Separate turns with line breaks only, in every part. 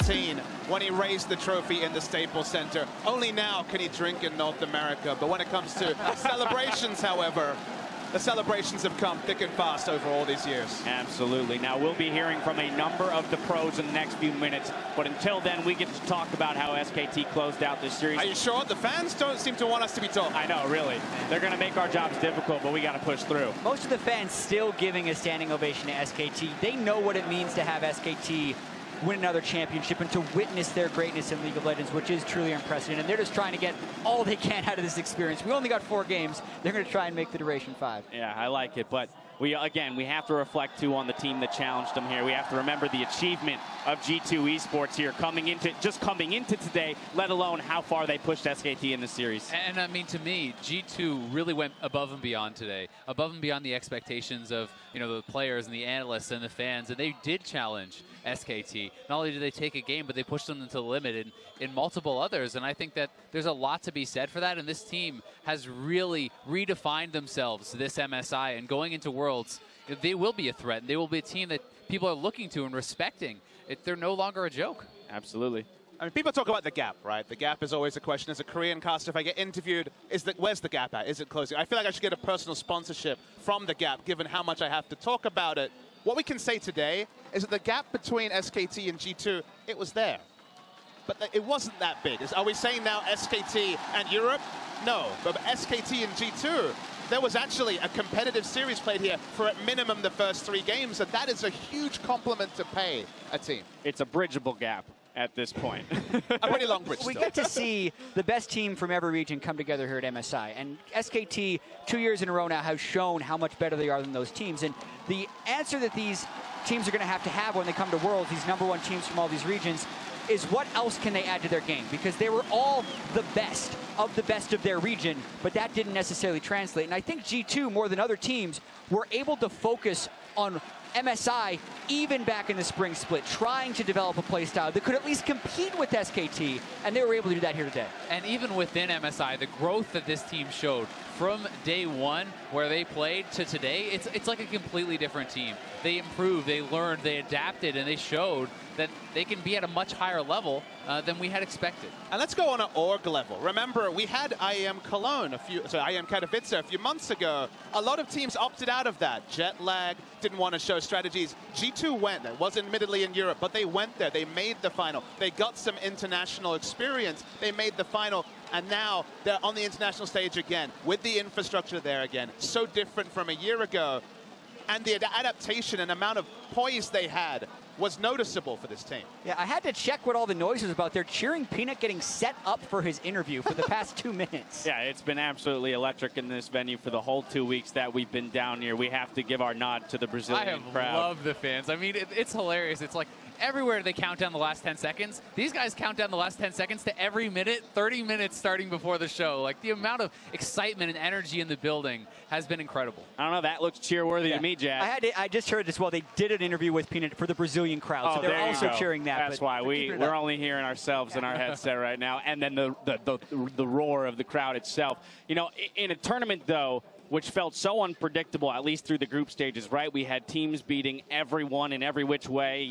2017 when he raised the trophy in the Staples Center. Only now can he drink in North America. But when it comes to celebrations, however, the celebrations have come thick and fast over all these years.
Absolutely. Now, we'll be hearing from a number of the pros in the next few minutes. But until then, we get to talk about how SKT closed out this series.
Are you sure? The fans don't seem to want us to be talking.
I know, really. They're going to make our jobs difficult, but we got to push through.
Most of the fans still giving a standing ovation to SKT. They know what it means to have SKT win another championship and to witness their greatness in League of Legends, which is truly unprecedented. And they're just trying to get all they can out of this experience. We only got 4 games. They're going to try and make the duration 5.
Yeah, I like it. But we have to reflect, too, on the team that challenged them here. We have to remember the achievement of G2 Esports here coming into today, let alone how far they pushed SKT in the series.
And I mean, to me, G2 really went above and beyond today, above and beyond the expectations of, the players and the analysts and the fans, and they did challenge SKT. Not only did they take a game, but they pushed them to the limit in multiple others, and I think that there's a lot to be said for that, and this team has really redefined themselves this MSI, and going into Worlds, they will be a threat, and they will be a team that people are looking to and respecting. They're no longer a joke.
Absolutely.
I mean, people talk about the gap, right? The gap is always a question. As a Korean caster, if I get interviewed, where's the gap at? Is it closing? I feel like I should get a personal sponsorship from the gap, given how much I have to talk about it. What we can say today is that the gap between SKT and G2, it was there. But it wasn't that big. Are we saying now SKT and Europe? No, but SKT and G2, there was actually a competitive series played here for at minimum the first 3 games, and that is a huge compliment to pay a team.
It's a bridgeable gap at this point.
A pretty long bridge
We
still.
get to see the best team from every region come together here at MSI. And SKT, 2 years in a row now, has shown how much better they are than those teams. And the answer that these teams are going to have when they come to Worlds, these #1 teams from all these regions, is what else can they add to their game? Because they were all the best of their region, but that didn't necessarily translate. And I think G2, more than other teams, were able to focus on MSI even back in the spring split, trying to develop a play style that could at least compete with SKT, and they were able to do that here today.
And even within MSI, the growth that this team showed from day 1 where they played to today, it's like a completely different team. They improved, they learned, they adapted, and they showed that they can be at a much higher level than we had expected.
And let's go on an org level. Remember, we had IEM Cologne, IEM Katowice a few months ago. A lot of teams opted out of that. Jet lag, didn't want to show strategies. G2 went there. It was admittedly in Europe, but they went there. They made the final. They got some international experience. They made the final. And now they're on the international stage again, with the infrastructure there again. So different from a year ago. And the adaptation and amount of poise they had was noticeable for this team.
Yeah, I had to check what all the noise was about. They're cheering Peanut getting set up for his interview for the past 2 minutes.
Yeah, it's been absolutely electric in this venue for the whole 2 weeks that we've been down here. We have to give our nod to the Brazilian crowd.
I love the fans. I mean, it's hilarious. It's like everywhere they count down the last 10 seconds. These guys count down the last 10 seconds to every minute, 30 minutes starting before the show. Like, the amount of excitement and energy in the building has been incredible.
I don't know, that looks cheer-worthy to me, Jack.
I just heard as well, they did an interview with Peanut for the Brazilian crowd, so they're also cheering that.
That's why we're only hearing ourselves in our headset right now, and then the roar of the crowd itself. In a tournament, though, which felt so unpredictable, at least through the group stages, right? We had teams beating everyone in every which way,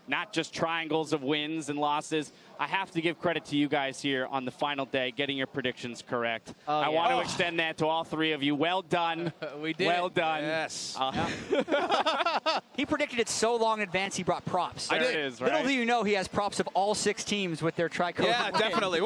not just triangles of wins and losses. I have to give credit to you guys here on the final day, getting your predictions correct. I want to extend that to all 3 of you. Well done.
We did.
Well done.
Yes.
He predicted it so long in advance, he brought props.
There it is, right?
Little do you know, he has props of all 6 teams with their tricolor.
Yeah, definitely.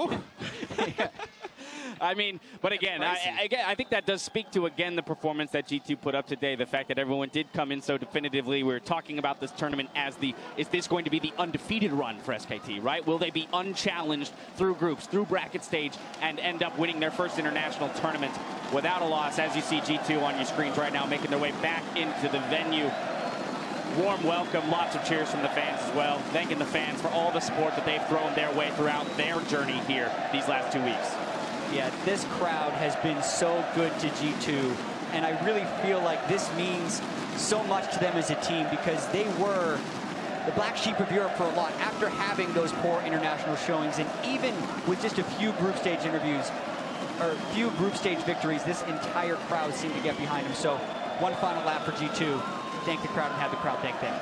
I mean, but again, I think that does speak to, again, the performance that G2 put up today, the fact that everyone did come in so definitively. We were talking about this tournament as is this going to be the undefeated run for SKT, right? Will they be unchallenged through groups, through bracket stage, and end up winning their first international tournament without a loss, as you see G2 on your screens right now, making their way back into the venue. Warm welcome, lots of cheers from the fans as well. Thanking the fans for all the support that they've thrown their way throughout their journey here these last 2 weeks.
Yeah, this crowd has been so good to G2, and I really feel like this means so much to them as a team because they were the black sheep of Europe for a lot after having those poor international showings, and even with just a few group stage victories, this entire crowd seemed to get behind them. So one final lap for G2. Thank the crowd and have the crowd thank them.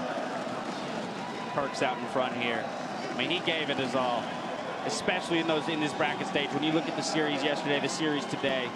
Perks out in front here. mean, he gave it his all, especially in this bracket stage. When you look at the series yesterday, the series today,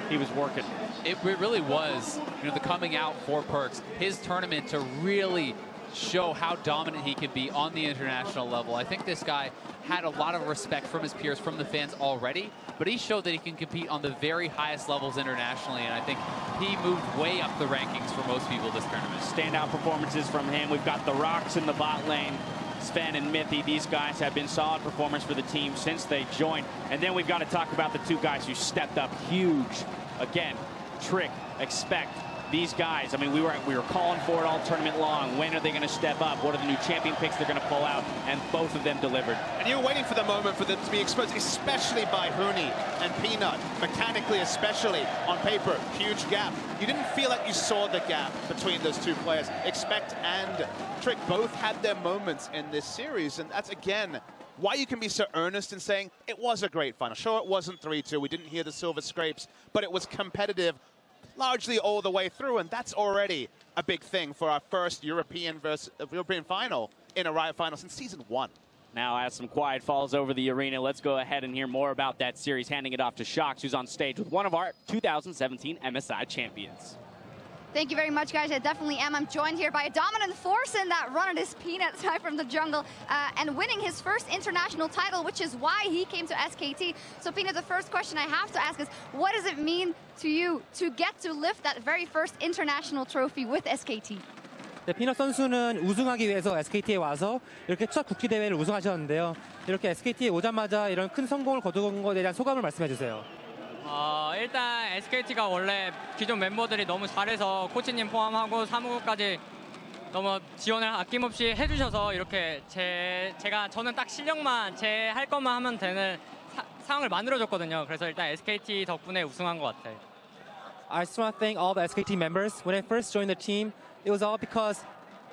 he was working.
It really was, the coming out for Perkz, his tournament to really show how dominant he can be on the international level. I think this guy had a lot of respect from his peers, from the fans already, but he showed that he can compete on the very highest levels internationally, and I think he moved way up the rankings for most people this tournament.
Standout performances from him. We've got the Rocks in the bot lane. Sven and Mithy, these guys have been solid performers for the team since they joined. And then we've got to talk about the two guys who stepped up huge. Again, Trick, Expect. These guys, I mean, we were calling for it all tournament long. When are they going to step up? What are the new champion picks they're going to pull out? And both of them delivered.
And you were waiting for the moment for them to be exposed, especially by Huni and Peanut. Mechanically, especially on paper, huge gap. You didn't feel like you saw the gap between those two players. Expect and Trick both had their moments in this series, and that's, again, why you can be so earnest in saying it was a great final. Sure, it wasn't 3-2. We didn't hear the silver scrapes, but it was competitive largely all the way through, and that's already a big thing for our first European final in a Riot final since season 1.
Now, as some quiet falls over the arena, let's go ahead and hear more about that series, handing it off to Shox, who's on stage with one of our 2017 MSI champions.
Thank you very much, guys. I definitely am. I'm joined here by a dominant force in that run. It is Peanut side from the jungle and winning his first international title, which is why he came to SKT. So, Peanut, the first question I have to ask is, what does it mean to you to get to lift that very first international trophy with SKT?
네, 피넛 선수는 우승하기 위해서 SKT에 와서 이렇게 첫 국제 대회를 우승하셨는데요. 이렇게 SKT에 오자마자 이런 큰 성공을 거둔 것에 대한 소감을 말씀해 주세요.
일단 SKT가 원래 기존 멤버들이 너무 잘해서 코치님 포함하고 사무국까지 너무 지원을 아낌없이 해주셔서 이렇게 저는 딱 실력만 제 할 것만 하면 되는 상황을 만들어줬거든요. 그래서 일단 SKT 덕분에 우승한 것 같아요.
I just want to thank all the SKT members. When I first joined the team, it was all because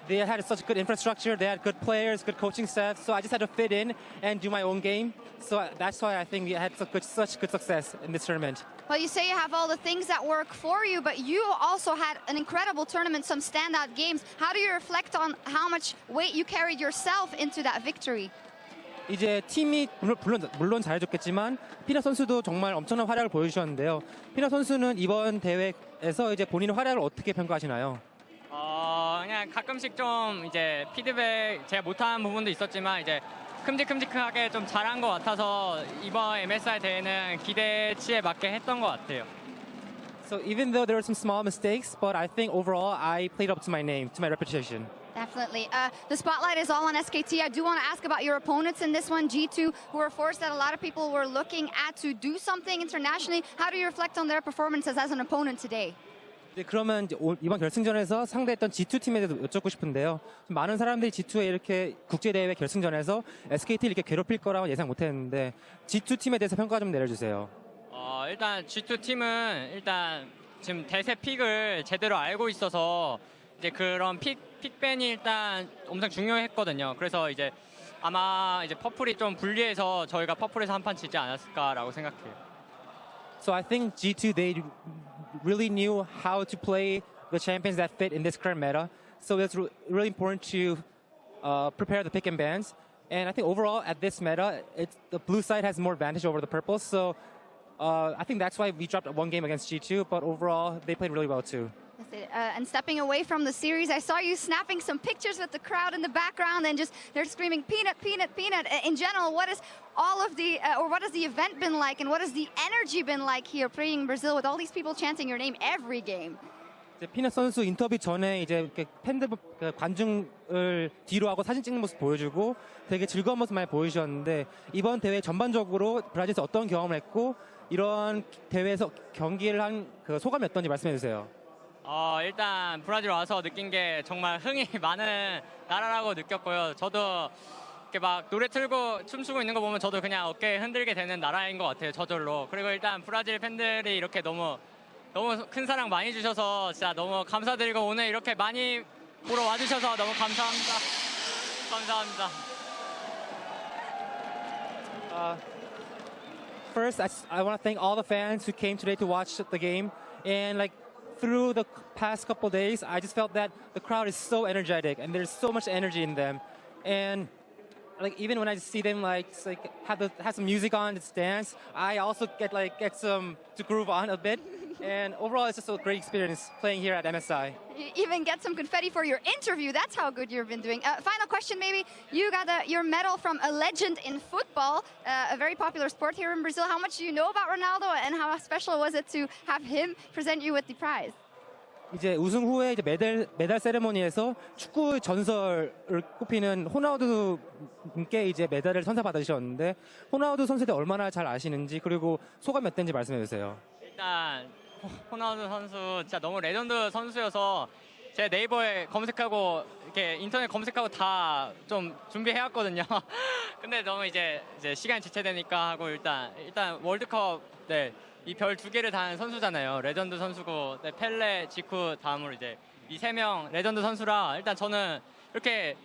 they had such good infrastructure, they had good players, good coaching staff, so I just had to fit in and do my own game. So that's why I think we had such good success in this tournament.
Well, you say you have all the things that work for you, but you also had an incredible tournament, some standout games. How do you reflect on how much weight you carried yourself into that victory?
이제 팀이 물론 잘해줬겠지만 피넛 선수도 정말 엄청난 활약을 보여주셨는데요. 피넛 선수는 이번 대회에서 이제 본인의 활약을 어떻게 평가하시나요?
그냥 가끔씩 좀 이제 피드백 제가 못한 부분도 있었지만 이제 큼직큼직하게 좀 잘한 것 같아서 이번 MSI 대회는 기대치에 맞게 했던 것 같아요.
So even though there were some small mistakes, but I think overall I played up to my name, to my reputation.
Definitely. The spotlight is all on SKT. I do want to ask about your opponents in this one, G2, who were forced that a lot of people were looking at to do something internationally. How do you reflect on their performances as an opponent today?
네, 그러면 이번 결승전에서 상대했던 G2 팀에 대해서 여쭙고 싶은데요. 많은 사람들이 G2에 이렇게 국제대회 결승전에서 SKT를 이렇게 괴롭힐 거라고 예상 못했는데 G2 팀에 대해서 평가 좀 내려주세요.
일단 G2 팀은 일단 지금 대세 픽을 제대로 알고 있어서 이제 그런 픽밴이 일단 엄청 중요했거든요. 그래서 이제 아마 이제 퍼플이 좀 불리해서 저희가 퍼플에서 한 판 지지 않았을까라고 생각해요.
So I think G2 they really knew how to play the champions that fit in this current meta. So it's really important to prepare the pick and bans. And I think overall at this meta, the blue side has more advantage over the purple. So I think that's why we dropped one game against G2. But overall, they played really well too.
And stepping away from the series, I saw you snapping some pictures with the crowd in the background, and they're screaming "Peanut, Peanut, Peanut." In general, what is all of the, or what has the event been like, and what has the energy been like here, playing Brazil with all these people chanting your name every game?
피넛 선수 인터뷰 전에 이제 이렇게 팬들 관중을 뒤로 하고 사진 찍는 모습 보여주고 되게 즐거운 모습 많이 보여주셨는데 이번 대회 전반적으로 브라질에서 어떤 경험을 했고 이런 대회에서 경기를 한 그 소감이 어떤지 말씀해 주세요.
일단 브라질 와서 느낀 게 정말 흥이 많은 나라라고 느꼈고요. 저도 이렇게 막 노래 틀고 춤추고 있는 거 보면 저도 그냥 어깨 흔들게 되는 나라인 것 같아요. 저절로. 그리고 일단 브라질 팬들이 이렇게 너무 큰 사랑 많이 주셔서 진짜 너무 감사드리고 오늘 이렇게 많이 보러 와주셔서 너무 감사합니다. 감사합니다.
First, I want to thank all the fans who came today to watch the game. And through the past couple days, I just felt that the crowd is so energetic and there's so much energy in them. And like even when I see them like have some music on, it's dance, I also get some to groove on a bit. And overall, it's just a great experience playing here at MSI.
You even get some confetti for your interview. That's how good you've been doing. Final question, maybe. You got your medal from a legend in football, a very popular sport here in Brazil. How much do you know about Ronaldo, and how special was it to have him present you with the prize?
이제 우승 후에 이제 메달 세레모니에서 축구 전설을 꼽히는 호나우두님께 이제 메달을 선사받으셨는데 호나우두 선수에 대해 얼마나 잘 아시는지 그리고 소감이 어땠는지 말씀해 주세요.
일단 호나우두 선수 진짜 너무 레전드 선수여서 제 네이버에 검색하고 이렇게 인터넷 검색하고 다 좀 준비해왔거든요. 근데 너무 이제 시간이 지체되니까 하고 일단 월드컵 이 별 2개를 단 선수잖아요. 레전드 선수고 펠레, 지쿠 다음으로 이제 이 3명 레전드 선수라 일단 저는 이렇게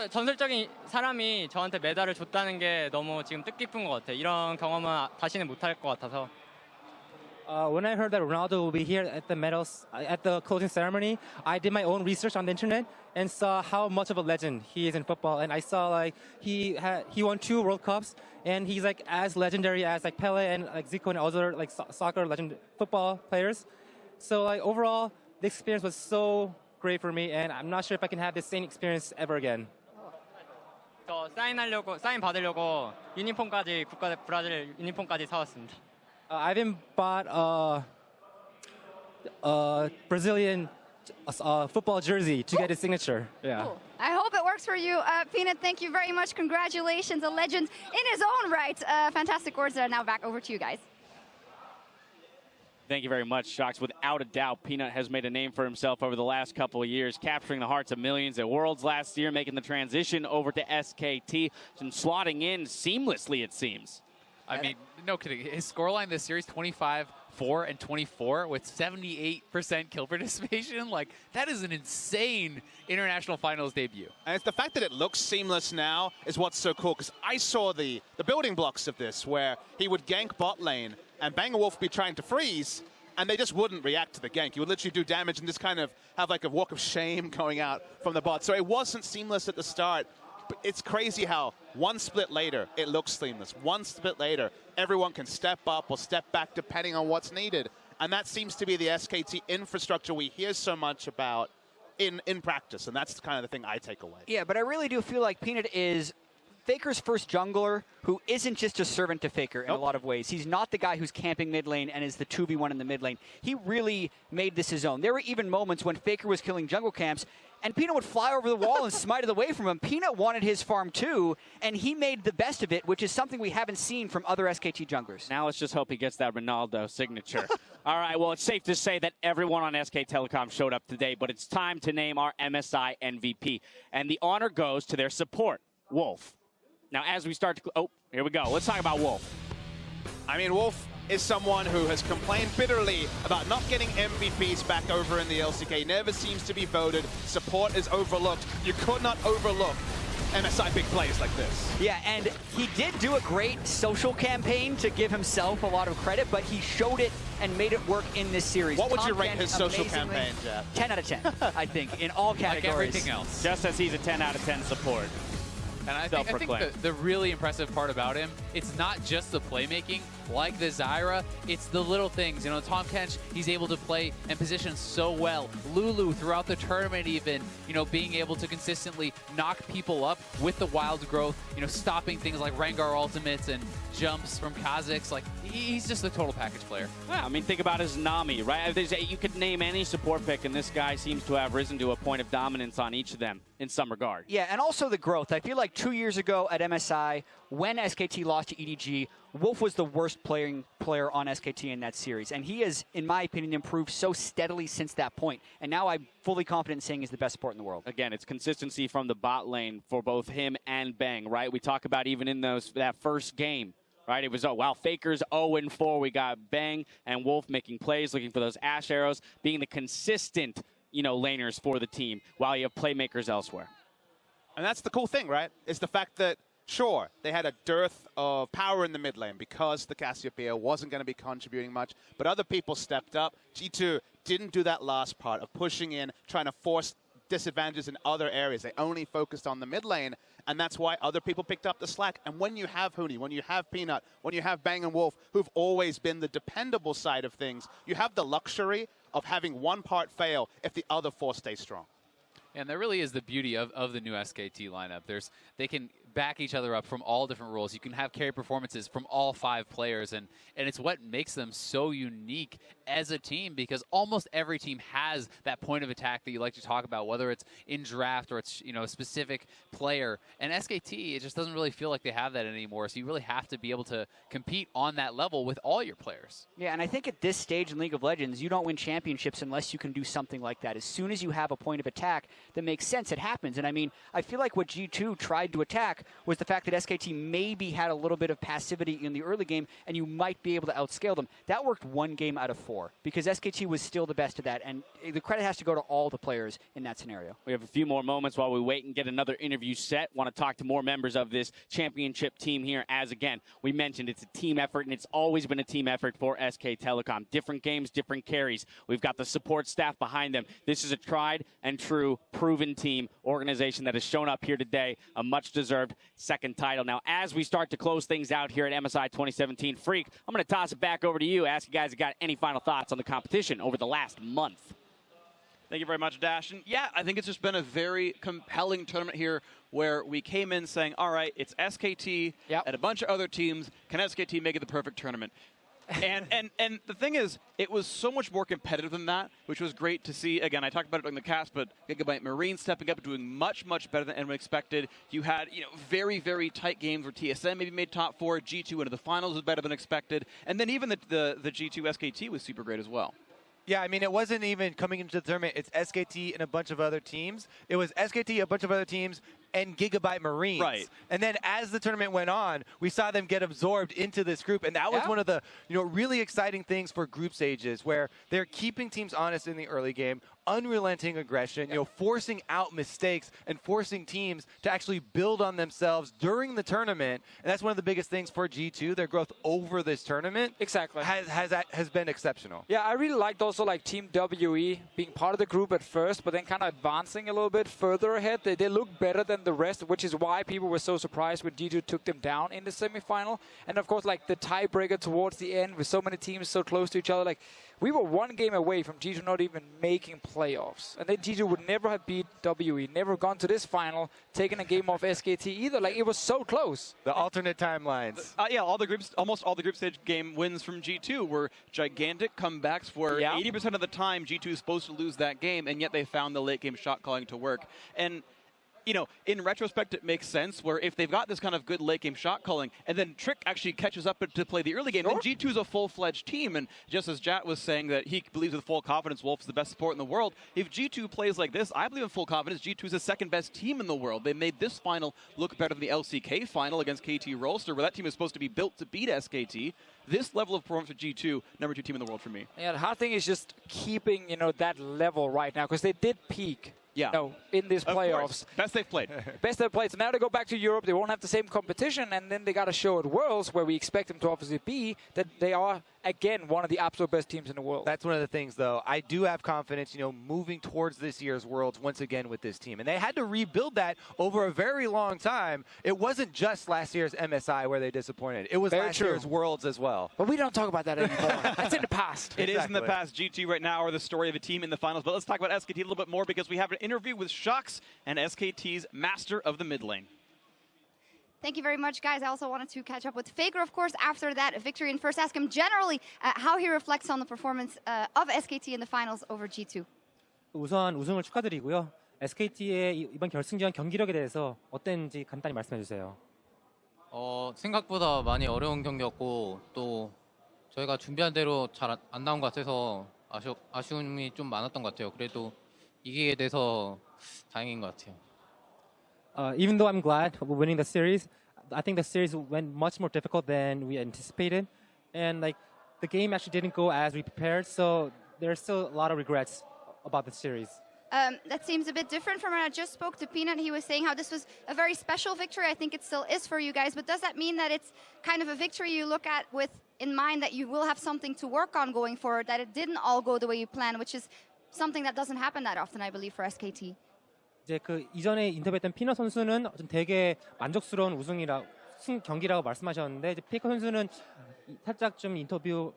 전설적인 사람이 저한테 메달을 줬다는 게 너무 지금 뜻깊은 것 같아요. 이런 경험은 다시는 못할 것 같아서.
When I heard that Ronaldo will be here at the medals at the closing ceremony, I did my own research on the internet and saw how much of a legend he is in football. And I saw like he won 2 World Cups, and he's like as legendary as like Pele and like Zico and other like soccer legend football players. So like overall, the experience was so great for me, and I'm not sure if I can have the same experience ever again.
저 사인 받으려고 유니폼까지 브라질 유니폼까지 사왔습니다.
I even bought a Brazilian football jersey to get his signature. Yeah.
Cool. I hope it works for you. Peanut, thank you very much. Congratulations, a legend in his own right. Fantastic words. Now back over to you guys.
Thank you very much, Shocks. Without a doubt, Peanut has made a name for himself over the last couple of years, capturing the hearts of millions at Worlds last year, making the transition over to SKT, and slotting in seamlessly, it seems.
I mean, no kidding. His scoreline this series, 25, 4, and 24 with 78% kill participation. Like, that is an insane international finals debut.
And it's the fact that it looks seamless now is what's so cool, because I saw the building blocks of this where he would gank bot lane and Bang & Wolf would be trying to freeze, and they just wouldn't react to the gank. You would literally do damage and just kind of have like a walk of shame going out from the bot. So it wasn't seamless at the start. It's crazy how one split later, it looks seamless. One split later, everyone can step up or step back depending on what's needed. And that seems to be the SKT infrastructure we hear so much about in practice. And that's kind of the thing I take away.
Yeah, but I really do feel like Peanut is Faker's first jungler who isn't just a servant to Faker in a lot of ways. He's not the guy who's camping mid lane and is the 2v1 in the mid lane. He really made this his own. There were even moments when Faker was killing jungle camps and Peanut would fly over the wall and smite it away from him. Peanut wanted his farm too, and he made the best of it, which is something we haven't seen from other SKT junglers.
Now let's just hope he gets that Ronaldo signature. All right, well, it's safe to say that everyone on SK Telecom showed up today, but it's time to name our MSI MVP. And the honor goes to their support, Wolf. Now, as we start to... Oh, here we go. Let's talk about Wolf.
I mean, Wolf is someone who has complained bitterly about not getting MVPs back over in the LCK. Never seems to be voted. Support is overlooked. You could not overlook MSI big plays like this.
Yeah, and he did do a great social campaign to give himself a lot of credit, but he showed it and made it work in this series.
What would you rate his social campaign, Jeff?
10 out of 10, I think, in all categories.
Like everything else.
Just as he's a 10 out of 10 support.
And I think the really impressive part about him, it's not just the playmaking, like the Zyra, it's the little things. You know, Tom Kench, he's able to play and position so well. Lulu throughout the tournament even, you know, being able to consistently knock people up with the wild growth, you know, stopping things like Rengar ultimates and jumps from Kha'Zix. Like, he's just a total package player.
Yeah, I mean, think about his Nami, right? You could name any support pick, and this guy seems to have risen to a point of dominance on each of them in some regard.
Yeah, and also the growth. I feel like 2 years ago at MSI, when SKT lost to EDG, Wolf was the worst player on SKT in that series. And he has, in my opinion, improved so steadily since that point. And now I'm fully confident in saying he's the best support in the world.
Again, it's consistency from the bot lane for both him and Bang, right? We talk about even in that first game, right? It was, oh, wow, Faker's 0-4. We got Bang and Wolf making plays, looking for those Ash arrows, being the consistent, you know, laners for the team while you have playmakers elsewhere.
And that's the cool thing, right? Is the fact that, sure, they had a dearth of power in the mid lane because the Cassiopeia wasn't going to be contributing much, but other people stepped up. G2 didn't do that last part of pushing in, trying to force disadvantages in other areas. They only focused on the mid lane, and that's why other people picked up the slack. And when you have Huni, when you have Peanut, when you have Bang and Wolf, who've always been the dependable side of things, you have the luxury of having one part fail if the other four stay strong.
And that really is the beauty of the new SKT lineup. They can back each other up from all different roles. You can have carry performances from all 5 players, and it's what makes them so unique as a team, because almost every team has that point of attack that you like to talk about, whether it's in draft or it's, you know, a specific player. And SKT, it just doesn't really feel like they have that anymore. So you really have to be able to compete on that level with all your players.
Yeah, and I think at this stage in League of Legends, you don't win championships unless you can do something like that. As soon as you have a point of attack that makes sense, it happens. And I mean, I feel like what G2 tried to attack was the fact that SKT maybe had a little bit of passivity in the early game, and you might be able to outscale them. That worked 1 game out of 4, because SKT was still the best at that, and the credit has to go to all the players in that scenario.
We have a few more moments while we wait and get another interview set. Want to talk to more members of this championship team here, as again, we mentioned it's a team effort, and it's always been a team effort for SK Telecom. Different games, different carries. We've got the support staff behind them. This is a tried and true, proven team organization that has shown up here today, a much-deserved second title. Now, as we start to close things out here at MSI 2017, Freak, I'm going to toss it back over to you, ask you guys if you got any final thoughts on the competition over the last month.
Thank you very much, Dash. And yeah, I think it's just been a very compelling tournament here where we came in saying, all right, it's SKT and a bunch of other teams. Can SKT make it the perfect tournament? And the thing is, it was so much more competitive than that, which was great to see. Again, I talked about it during the cast, but Gigabyte Marine stepping up, doing much, much better than anyone expected. You had, you know, very, very tight games where TSM maybe made top 4, G2 into the finals was better than expected, and then even the G2 SKT was super great as well.
Yeah, I mean, it wasn't even coming into the tournament. It's SKT and a bunch of other teams. It was SKT, a bunch of other teams, and Gigabyte Marines.
Right.
And then as the tournament went on, we saw them get absorbed into this group, and that was one of the, you know, really exciting things for group stages, where they're keeping teams honest in the early game, unrelenting aggression, you know, forcing out mistakes and forcing teams to actually build on themselves during the tournament. And that's one of the biggest things for G2. Their growth over this tournament has been exceptional.
Yeah, I really liked also like Team WE being part of the group at first, but then kind of advancing a little bit further ahead. They look better than the rest, which is why people were so surprised when G2 took them down in the semifinal. And of course, like the tiebreaker towards the end with so many teams so close to each other, like we were 1 game away from G2 not even making playoffs. And then G2 would never have beat WE, never gone to this final, taken a game off SKT either. Like, it was so close.
The alternate timelines.
Yeah, almost all the group stage game wins from G2 were gigantic comebacks where 80% of the time G2 is supposed to lose that game, and yet they found the late game shot calling to work. And you know, in retrospect, it makes sense where if they've got this kind of good late game shot calling, and then Trick actually catches up to play the early game, then G2 is a full-fledged team. And just as Jat was saying that he believes with full confidence Wolf is the best support in the world, if G2 plays like this, I believe in full confidence G2 is the second best team in the world. They made this final look better than the LCK final against KT Rolster, where that team is supposed to be built to beat SKT. This level of performance with G2, number 2 team in the world for me.
Yeah, the hard thing is just keeping, you know, that level right now, because they did peak.
Yeah.
You know, in these playoffs.
Best they've played.
Best they've played. So now they go back to Europe. They won't have the same competition. And then they got to show at Worlds, where we expect them to obviously be, that they are, again, one of the absolute best teams in the world.
That's one of the things, though. I do have confidence, you know, moving towards this year's Worlds once again with this team. And they had to rebuild that over a very long time. It wasn't just last year's MSI where they disappointed. It was last year's Worlds as well.
But we don't talk about that anymore. That's in the past.
It is in the past. G2 right now are the story of a team in the finals. But let's talk about SKT a little bit more, because we have an interview with Shox and SKT's master of the mid lane.
Thank you very much, guys. I also wanted to catch up with Faker, of course, after that victory, and first ask him generally how he reflects on the performance of SKT in the finals over G2.
우선 우승을 축하드리고요. SKT의 이번 결승전 경기력에 대해서 어땠는지 간단히 말씀해 주세요.
생각보다 많이 어려운 경기였고, 또 저희가 준비한 대로 잘 안 나온 것 같아서 아쉬움이 좀 많았던 것 같아요. 그래도 이기게 돼서 다행인 것 같아요.
Even though I'm glad we're winning the series, I think the series went much more difficult than we anticipated, and like the game actually didn't go as we prepared. So there's still a lot of regrets about the series.
That seems a bit different from when I just spoke to Peanut. He was saying how this was a very special victory. I think it still is for you guys. But does that mean that it's kind of a victory you look at with in mind that you will have something to work on going forward, that it didn't all go the way you planned, which is something that doesn't happen that often, I believe, for SKT?
이제 그 이전에 인터뷰했던 피너 선수는 좀 되게 만족스러운 경기라고 말씀하셨는데 이제 페이커 선수는 살짝 좀 인터뷰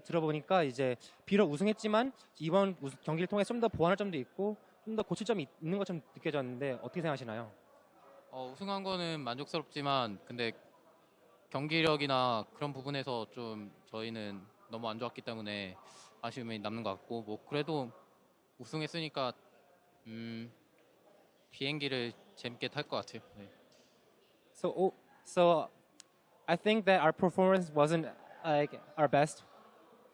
들어보니까 이제 비록 우승했지만 이번 경기를 통해 좀 더 보완할 점도 있고 좀 더 고칠 점이 있는 것처럼 느껴졌는데 어떻게 생각하시나요?
우승한 거는 만족스럽지만 근데 경기력이나 그런 부분에서 좀 저희는 너무 안 좋았기 때문에 아쉬움이 남는 것 같고 뭐 그래도 우승했으니까 비행기를 재밌게 탈 것 같아요. 네.
So I think that our performance wasn't like our best,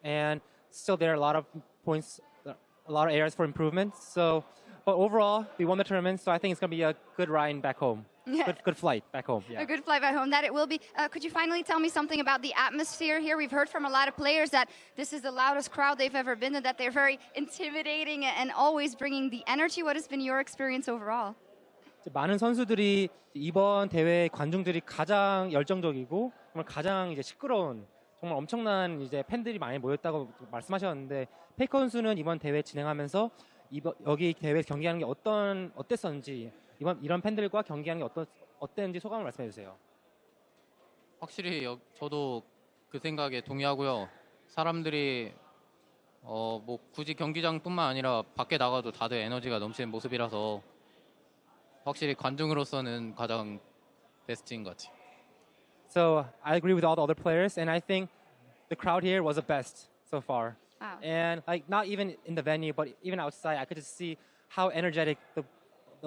and still there are a lot of points, a lot of areas for improvement. So, but overall, we won the tournament, so I think it's going to be a good ride back home.
Yeah.
Good flight back home. Yeah.
A good flight back home, that it will be. Could you finally tell me something about the atmosphere here? We've heard from a lot of players that this is the loudest crowd they've ever been in, that they're very intimidating and always bringing the energy. What has been your experience overall?
많은 선수들이 이번 대회 관중들이 가장 열정적이고 정말 가장 이제 시끄러운 정말 엄청난 이제 팬들이 많이 모였다고 말씀하셨는데 페이커 선수는 이번 대회 진행하면서 여기 대회 경기하는 게 어땠었는지 이런 팬들과 경기하는 게 어땠는지 소감을 말씀해 주세요.
확실히 저도 그 생각에 동의하고요. 사람들이 뭐 굳이 경기장뿐만 아니라 밖에 나가도 다들 에너지가 넘치는 모습이라서 확실히 관중으로서는 가장 베스트인 것 같아요.
So I agree with all the other players, and I think the crowd here was the best so far.
Wow.
And like not even in the venue, but even outside, I could just see how energetic the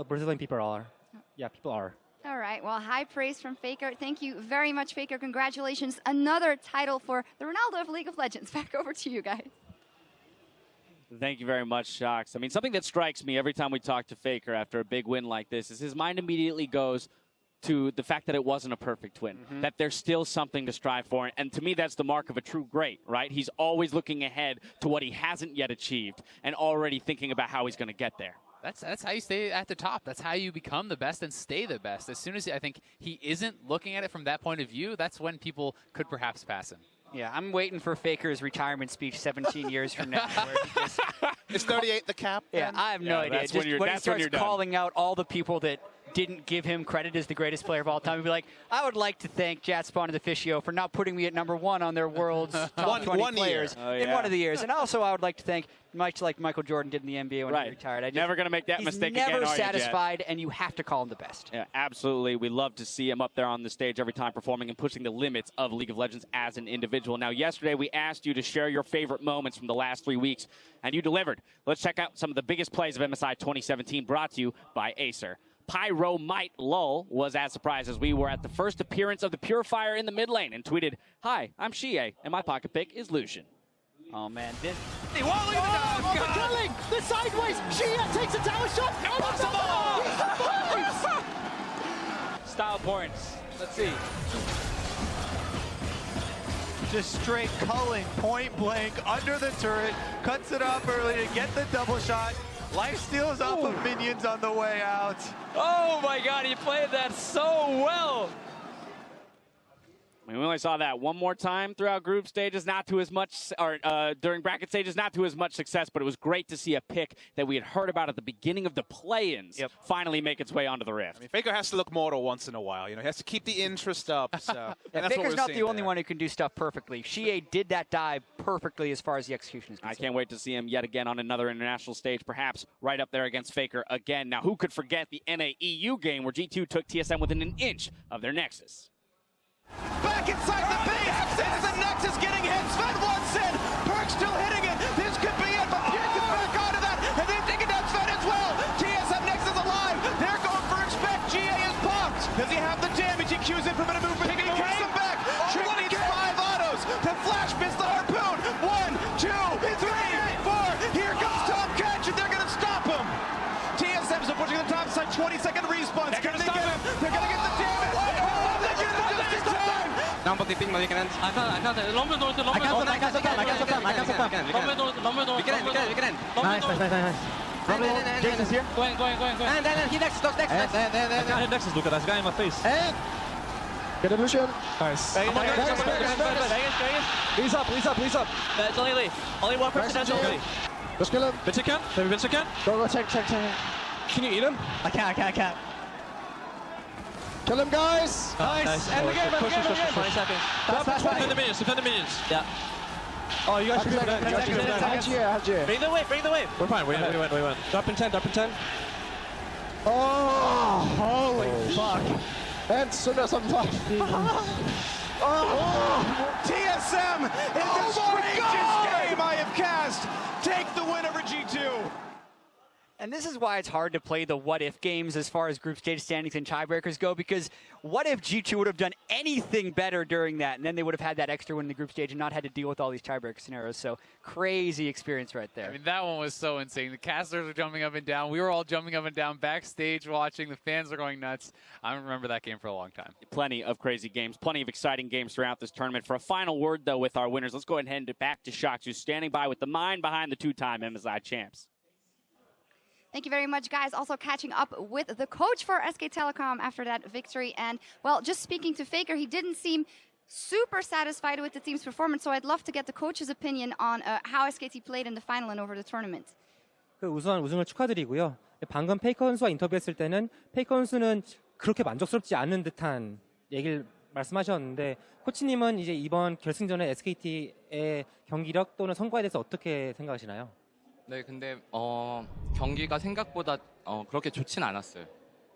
Brazilian people are. Yeah, people are.
All right. Well, high praise from Faker. Thank you very much, Faker. Congratulations. Another title for the Ronaldo of League of Legends. Back over to you guys.
Thank you very much, Shox. I mean, something that strikes me every time we talk to Faker after a big win like this is his mind immediately goes to the fact that it wasn't a perfect win, that there's still something to strive for. And to me, that's the mark of a true great, right? He's always looking ahead to what he hasn't yet achieved and already thinking about how he's going to get there.
That's how you stay at the top. That's how you become the best and stay the best. As soon as I think he isn't looking at it from that point of view, that's when people could perhaps pass him.
Yeah, I'm waiting for Faker's retirement speech 17 years from now. Where he just,
Is 38 the cap?
yeah,
then?
I have no idea.
That's
Just
when
when he
that's when
starts
you're done.
calling out all the people that didn't give him credit as the greatest player of all time, he'd be like, I would like to thank Jatspawn and Officio for not putting me at #1 on their world's top 20
one
players
year.
in one of the years. And also, I would like to thank much like Michael Jordan did in the NBA when he retired.
Never going to make that
he's
mistake
never
again, are you, Jet?
satisfied, and you have to call him the best.
Yeah, absolutely. We love to see him up there on the stage every time performing and pushing the limits of League of Legends as an individual. Now, yesterday we asked you to share your favorite moments from the last 3 weeks, and you delivered. Let's check out some of the biggest plays of MSI 2017 brought to you by Acer. Pyro Might Lull was as surprised as we were at the first appearance of the Purifier in the mid lane and tweeted, "Hi, I'm Shie, and my pocket pick is Lucian."
Oh, man. This...
Look at the killing! The sideways! Shia takes a tower shot! Impossible!
Style points. Let's see.
Just straight culling, point blank, under the turret, cuts it off early to get the double shot. Life steals off of minions on the way out.
Oh my god, he played that so well.
I mean, we only saw that one more time throughout group stages, not to as much, or during bracket stages, not to as much success, but it was great to see a pick that we had heard about at the beginning of the play-ins finally make its way onto the Rift.
I mean, Faker has to look mortal once in a while. You know, he has to keep the interest up. So,
yeah, Faker's not the only one who can do stuff perfectly. Shie did that dive perfectly as far as the execution is concerned.
I can't wait to see him yet again on another international stage, perhaps right up there against Faker again. Now, who could forget the NA-EU game where G2 took TSM within an inch of their Nexus?
Back inside the base! It's the Nexus getting hit! Sven wants in! Perk still hitting it! This could be it, but Pierre gets back onto that! And they're taking down Sven as well! TSM Nexus alive! They're going for expect! GA is popped! Does he have the damage? He cues in for a bit of movement. He can kiss him back! Trick needs 5 autos! The flash missed the harpoon! 1, 2, 3, 4! Here comes Tom Catch, and they're gonna stop him! TSM's pushing the top side, 20-second respawns. Can they get him? They're gonna get the damage!
Number 15, we can end.
I can't. Lumber door.
I can end.
Nice.
Jason's here.
Going.
And he next.
I hit Nexus, Luca. That's a guy in my face.
And get a Lucian.
Nice.
He's up.
It's only one person.
Just kill him.
Bitch can? Maybe Bitch can?
Go, check. Can you eat him?
I can't.
Kill him, guys.
Nice. End the game.
Push.
20 seconds. Fast.
Defend the minions.
Yeah.
Oh, you guys should be done. Hajir.
Bring the wave. We're fine. We win.
Drop in 10. Oh, holy fuck. And Sunda some luck.
TSM in the strangest game I have cast. Take the win over G2.
And this is why it's hard to play the what-if games as far as group stage standings and tiebreakers go, because what if G2 would have done anything better during that, and then they would have had that extra win in the group stage and not had to deal with all these tiebreaker scenarios. So crazy experience right there.
I mean, that one was so insane. The casters are jumping up and down. We were all jumping up and down backstage watching. The fans are going nuts. I remember that game for a long time.
Plenty of crazy games, plenty of exciting games throughout this tournament. For a final word, though, with our winners, let's go ahead and hand it back to Shox, who's standing by with the mind behind the two-time MSI champs.
Thank you very much, guys. Also catching up with the coach for SK Telecom after that victory. And, well, just speaking to Faker, he didn't seem super satisfied with the team's performance. So I'd love to get the coach's opinion on how SKT played in the final and over the tournament.
우선 우승을 축하드리고요. 방금 페이커 선수와 인터뷰했을 때는 페이커 선수는 그렇게 만족스럽지 않은 듯한 얘기를 말씀하셨는데 코치님은 이제 이번 결승전에 SKT의 경기력 또는 성과에 대해서 어떻게 생각하시나요?
네, 근데 경기가 생각보다 그렇게 좋진 않았어요.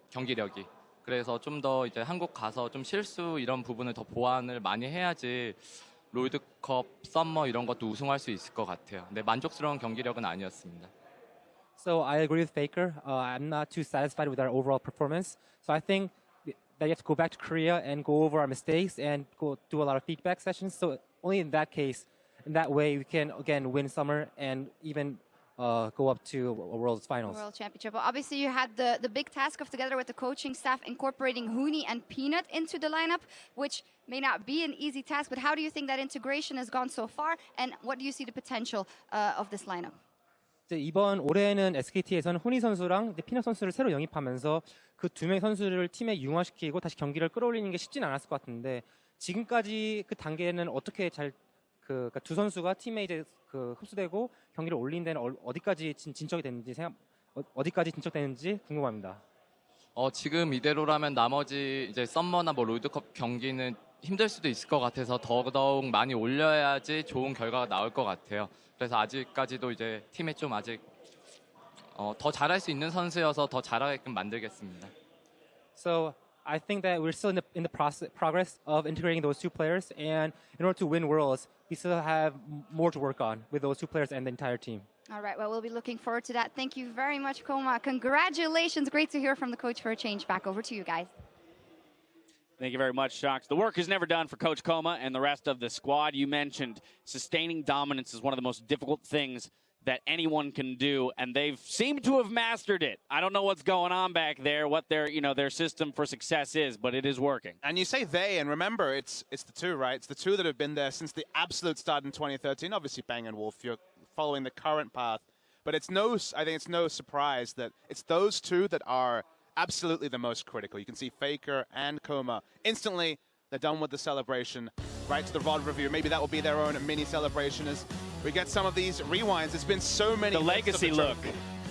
경기력이. 그래서 좀 더 이제 한국 가서 좀 실수 이런 부분을 더 보완을 많이 해야지 롤드컵, 썸머 이런 것도 우승할 수 있을 것 같아요. 근데 만족스러운 경기력은 아니었습니다.
So I agree with Faker. I'm not too satisfied with our overall performance. So I think that you have to go back to Korea and go over our mistakes and go do a lot of feedback sessions. So only in that case, in that way, we can again win summer and even go up to a World Finals.
World Championship. Well, obviously, you had the big task of, together with the coaching staff, incorporating Huni and Peanut into the lineup, which may not be an easy task, but how do you think that integration has gone so far, and what do you see the potential of this lineup?
이번 올해는 SKT에서는 훈이 선수랑 피넛 선수를 새로 영입하면서 그 두 명의 선수를 팀에 융화시키고 다시 경기를 끌어올리는 게 쉽진 않았을 것 같은데 지금까지 그 단계는 어떻게 잘 그러니까 두 선수가 팀에 이제 흡수되고 경기를 올린 데는 어디까지 진척이 됐는지 어디까지 진척되는지 궁금합니다.
지금 이대로라면 나머지 이제 썸머나 뭐 롤드컵 경기는 힘들 수도 있을 것 같아서 더더욱 많이 올려야지 좋은 결과가 나올 것 같아요. 그래서 아직까지도 이제 팀에 좀 아직 더 잘할 수 있는 선수여서 더 잘하게끔 만들겠습니다.
So I think that we're still in the progress of integrating those two players, and in order to win Worlds, we still have more to work on with those two players and the entire team.
All right, well, we'll be looking forward to that. Thank you very much, Koma. Congratulations. Great to hear from the coach for a change. Back over to you guys.
Thank you very much, Shox. The work is never done for Coach Koma and the rest of the squad. You mentioned sustaining dominance is one of the most difficult things that anyone can do, and they've seemed to have mastered it. I don't know what's going on back there, what their system for success is, but it is working.
And you say they, and remember, it's the two, right? It's the two that have been there since the absolute start in 2013. Obviously, Bang and Wolf, you're following the current path, but I think it's no surprise that it's those two that are absolutely the most critical. You can see Faker and Koma instantly. They're done with the celebration. Right to the VOD review. Maybe that will be their own mini celebration as we get some of these rewinds. There's been so many.
The legacy look,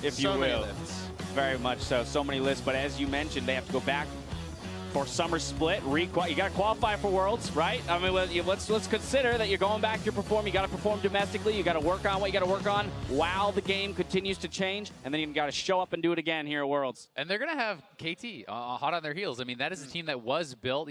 if you will.
So many lifts.
Very much so. So many lists. But as you mentioned, they have to go back for summer split. You got to qualify for Worlds, right? I mean, let's consider that you're going back to perform. You got to perform domestically. You got to work on what you got to work on while the game continues to change, and then you got to show up and do it again here at Worlds.
And they're going to have KT hot on their heels. I mean, that is a team that was built,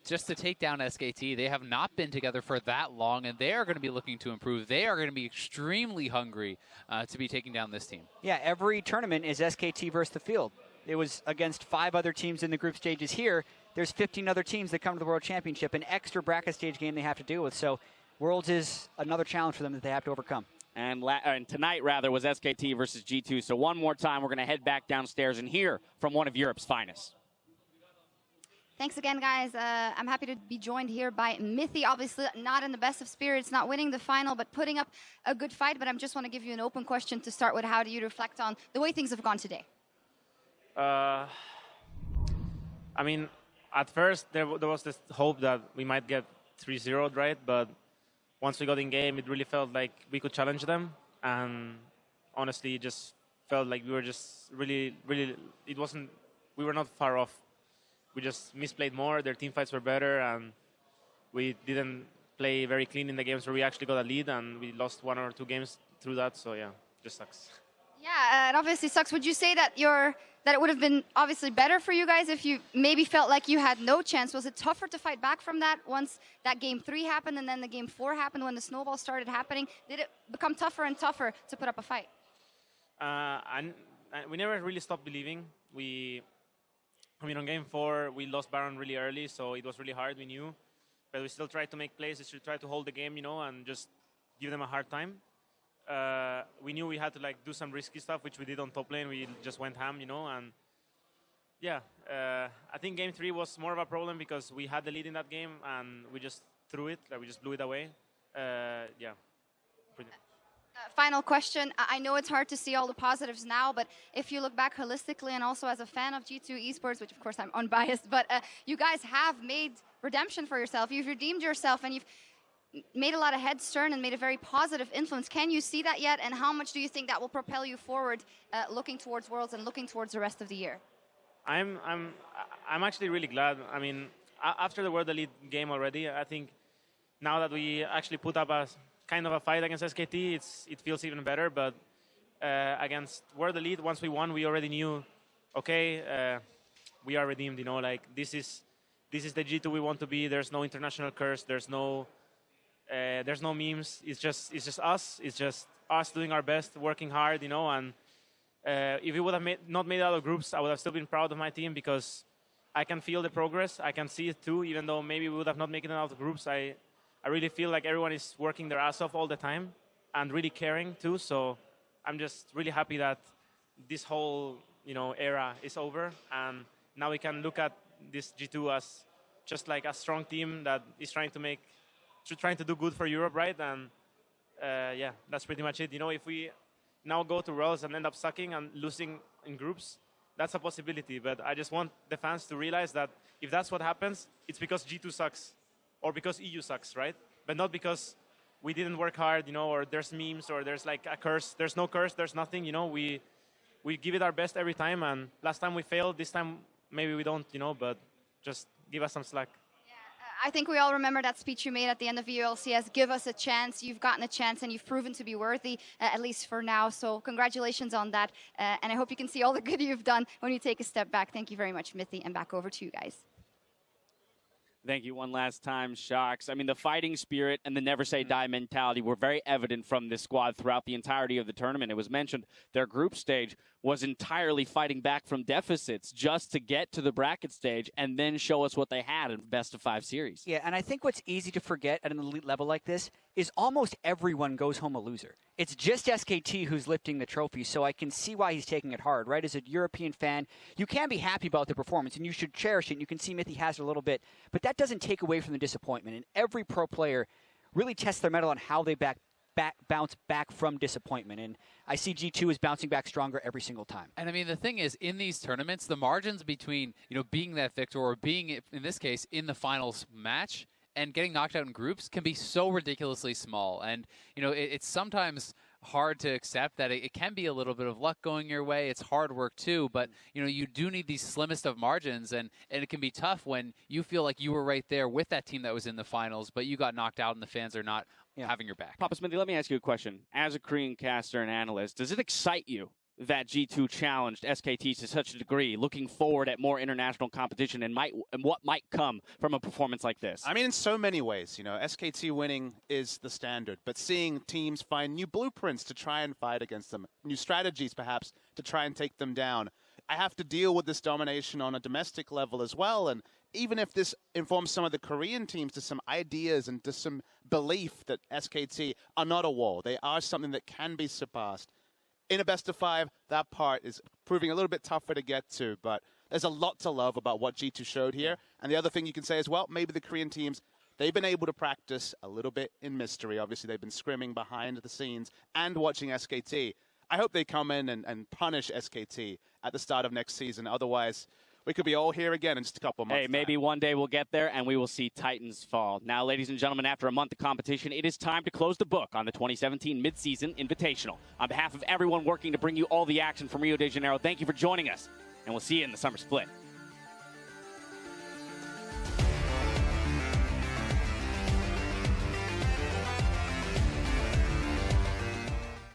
just to take down SKT. They have not been together for that long, and they are going to be looking to improve. They are going to be extremely hungry to be taking down this team.
Yeah, every tournament is SKT versus the field. It was against 5 other teams in the group stages here. There's 15 other teams that come to the World Championship, an extra bracket stage game they have to deal with. So Worlds is another challenge for them that they have to overcome.
And tonight, rather, was SKT versus G2. So one more time, we're going to head back downstairs and hear from one of Europe's finest.
Thanks again, guys. I'm happy to be joined here by Mithy. Obviously, not in the best of spirits, not winning the final, but putting up a good fight. But I just want to give you an open question to start with. How do you reflect on the way things have gone today?
I mean, at first there was this hope that we might get 3-0'd, right? But once we got in game, it really felt like we could challenge them. And honestly, just felt like we were just really, it wasn't, we were not far off. We just misplayed more, their team fights were better, and we didn't play very clean in the games where we actually got a lead, and we lost 1 or 2 games through that, so yeah, just sucks.
Yeah, it obviously sucks. Would you say that it would have been obviously better for you guys if you maybe felt like you had no chance? Was it tougher to fight back from that once that game 3 happened and then the game 4 happened when the snowball started happening? Did it become tougher and tougher to put up a fight?
We never really stopped believing. On game 4, we lost Baron really early, so it was really hard, we knew. But we still tried to make plays, we still tried to hold the game, and just give them a hard time. We knew we had to do some risky stuff, which we did on top lane. We just went ham, and yeah, I think game 3 was more of a problem because we had the lead in that game and we just threw it, we just blew it away. Yeah.
Final question. I know it's hard to see all the positives now, but if you look back holistically and also as a fan of G2 esports, which of course I'm unbiased, but you guys have made redemption for yourself. You've redeemed yourself and you've made a lot of heads turn and made a very positive influence. Can you see that yet? And how much do you think that will propel you forward, looking towards Worlds and looking towards the rest of the year? I'm
actually really glad. I mean, after the World Elite game already, I think now that we actually put up a kind of a fight against SKT, it feels even better. But against World Elite, once we won, we already knew, okay, we are redeemed. This is the G2 we want to be. There's no international curse. There's no memes. It's just us. It's just us doing our best, working hard, And if we would have not made it out of groups, I would have still been proud of my team because I can feel the progress. I can see it too, even though maybe we would have not made it out of groups. I really feel like everyone is working their ass off all the time and really caring too. So I'm just really happy that this whole era is over, and now we can look at this G2 as just like a strong team that is trying to do good for Europe, right? And yeah, that's pretty much it. If we now go to Worlds and end up sucking and losing in groups, that's a possibility. But I just want the fans to realize that if that's what happens, it's because G2 sucks or because EU sucks, right? But not because we didn't work hard, or there's memes or there's like a curse. There's no curse, there's nothing, we give it our best every time. And last time we failed, this time maybe we don't, but just give us some slack.
I think we all remember that speech you made at the end of ULCS. Give us a chance. You've gotten a chance, and you've proven to be worthy, at least for now. So congratulations on that. And I hope you can see all the good you've done when you take a step back. Thank you very much, Mithy, and back over to you guys.
Thank you one last time, Shocks. I mean, the fighting spirit and the never say die mentality were very evident from this squad throughout the entirety of the tournament. It was mentioned their group stage was entirely fighting back from deficits just to get to the bracket stage and then show us what they had in best of 5 series.
Yeah, and I think what's easy to forget at an elite level like this is almost everyone goes home a loser. It's just SKT who's lifting the trophy, so I can see why he's taking it hard, right? As a European fan, you can be happy about the performance, and you should cherish it, and you can see Mithy has it a little bit, but that doesn't take away from the disappointment, and every pro player really tests their mettle on how they bounce back from disappointment, and I see G2 is bouncing back stronger every single time.
And I mean, the thing is, in these tournaments, the margins between, being that victor or being, in this case, in the finals match and getting knocked out in groups can be so ridiculously small. And, it's sometimes hard to accept that it can be a little bit of luck going your way. It's hard work too, but, you do need these slimmest of margins, and it can be tough when you feel like you were right there with that team that was in the finals, but you got knocked out and the fans are not having your back.
Papa Smithy, let me ask you a question. As a Korean caster and analyst, does it excite you that G2 challenged SKT to such a degree, looking forward at more international competition and what might come from a performance like this?
I mean, in so many ways, SKT winning is the standard, but seeing teams find new blueprints to try and fight against them, new strategies perhaps to try and take them down. I have to deal with this domination on a domestic level as well, and even if this informs some of the Korean teams to some ideas and to some belief that SKT are not a wall, they are something that can be surpassed. In a best of 5, that part is proving a little bit tougher to get to, but there's a lot to love about what G2 showed here. And the other thing you can say as well, maybe the Korean teams, they've been able to practice a little bit in mystery. Obviously, they've been scrimming behind the scenes and watching SKT. I hope they come in and punish SKT at the start of next season. Otherwise, we could be all here again in just a couple of months.
Hey, maybe one day we'll get there and we will see Titans fall. Now, ladies and gentlemen, after a month of competition, it is time to close the book on the 2017 Midseason Invitational. On behalf of everyone working to bring you all the action from Rio de Janeiro, thank you for joining us, and we'll see you in the Summer Split.